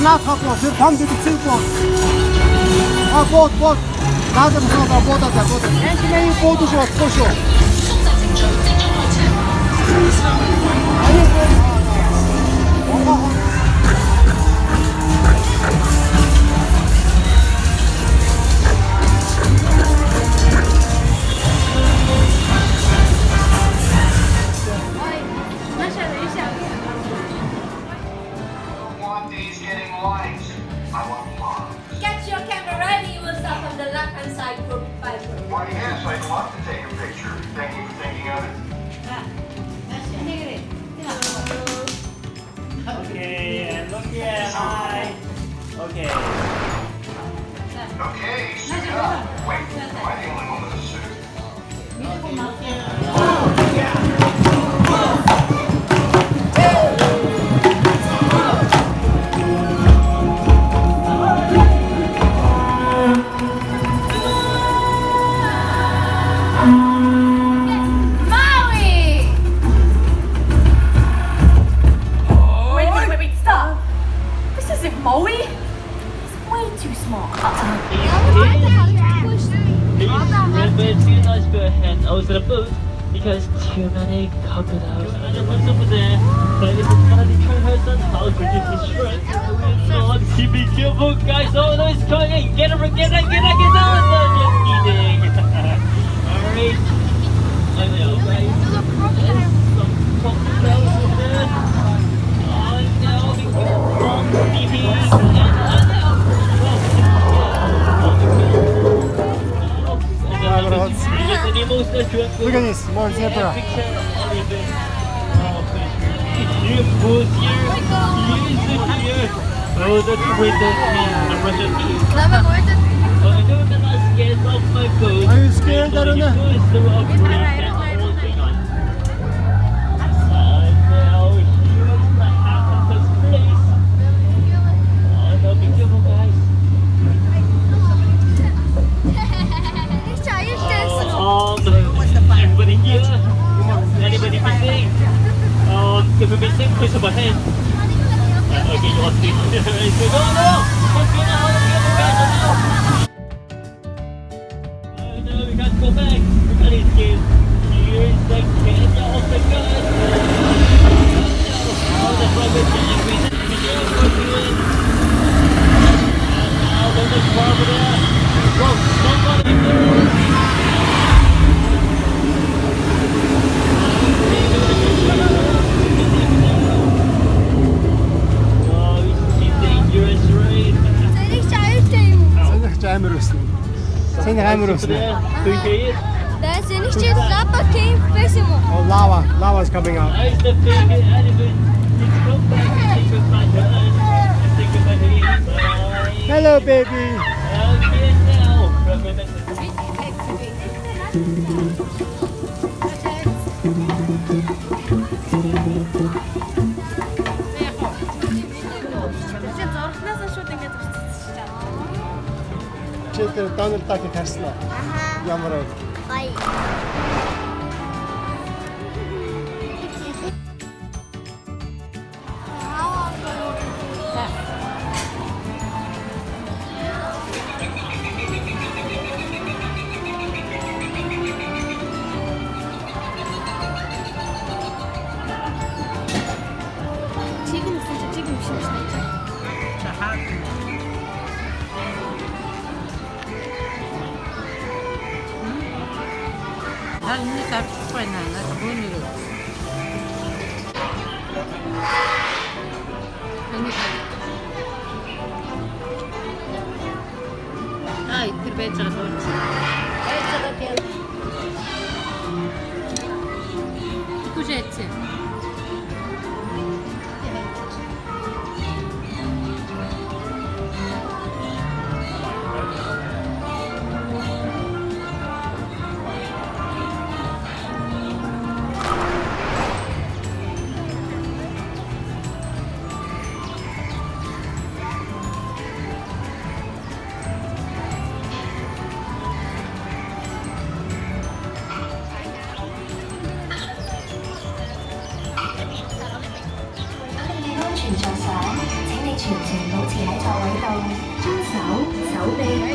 наадхаа боо тэр том дэлгэцэн боо. Бод. Наадам хаа бодоод. Энд бодож шүү. Get your camera ready. You will start on the left-hand side for 5 minutes. Why, yes, I'd love to take a picture. Thank you for thinking of it. Okay, and look here, hi. Okay. Okay, suit up. Wait, am I the only one with a suit? Maui! Wait, stop. This isn't Maui. It's way too small. Remember to not go ahead out the boat because too many crocodiles. And the person over there, but if it's gonna be trying her son, how could you destroy it? Oh, be careful, guys. Oh, no, it's coming in. Get her, get out. No, just kidding. Alright. I know, guys. There's some crocodiles over there. Oh, no, be careful. Look at this, more zebra. Oh, that's great. Are you scared, Aruna? Everybody here? Anybody missing? If you're missing, push up ahead. Okay, you want to no! No, we can't go back. We can't escape. Here's the Kenya of the gun. Oh, the rubber band. Now, there's a car over there. Go, somebody. Амар өснө. That's in his chest. Lava came facing him. Oh, lava is coming out. Hello, baby. Чигээр Donald Duck-ыг харсан уу? Ямар вэ? Бай. 지금 심심해. 난 이미 다 죽어야 나도 뭔 일이 없어. Ai, per beccia la dolce. Beccia da piano. Cos'è? 將手手臂。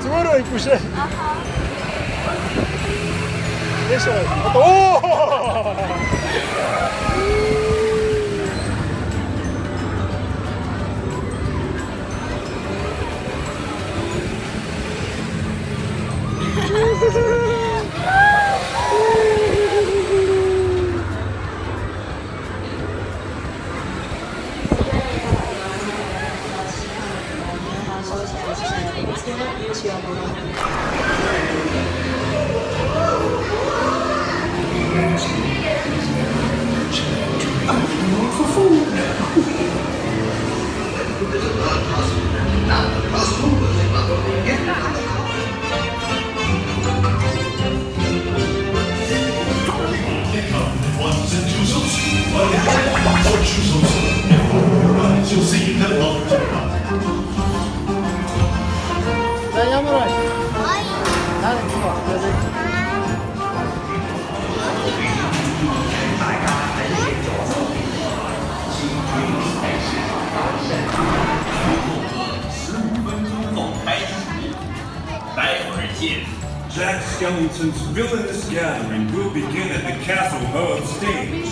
Здорово и кушай. Весело. О! 자, 야무라. 나는 좋아. Jack Skellington's villainous gathering will begin at the Castle Hub stage.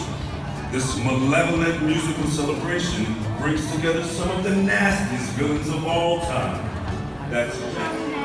This malevolent musical celebration brings together some of the nastiest villains of all time. That's